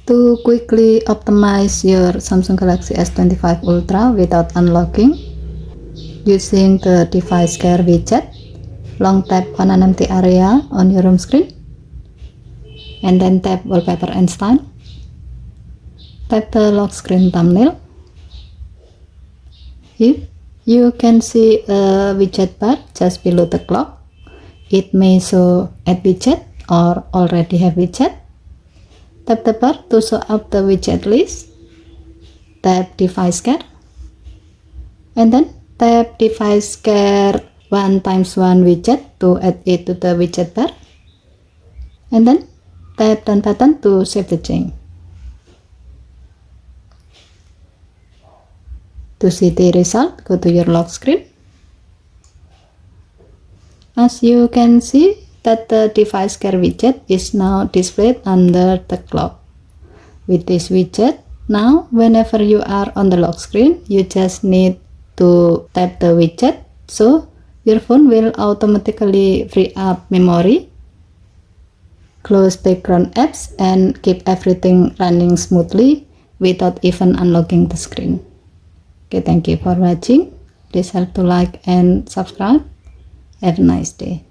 To quickly optimize your Samsung Galaxy S25 Ultra without unlocking, using the device care widget, long tap on an empty area on your home screen, and then tap wallpaper and style. Tap the lock screen thumbnail. Here you can see a widget bar just below the clock. It may show add widget or already have widget. Tap the bar to show up the widget list. Tap device care, and then tap device care 1x1 widget to add it to the widget bar, and then tap done button to save the change. To see the result, go to your lock screen. As you can see that the device care widget is now displayed under the clock. With this widget, now whenever you are on the lock screen, you just need to tap the widget, so your phone will automatically free up memory, close background apps, and keep everything running smoothly without even unlocking the screen. Okay, thank you for watching. Please help to like and subscribe. Have a nice day.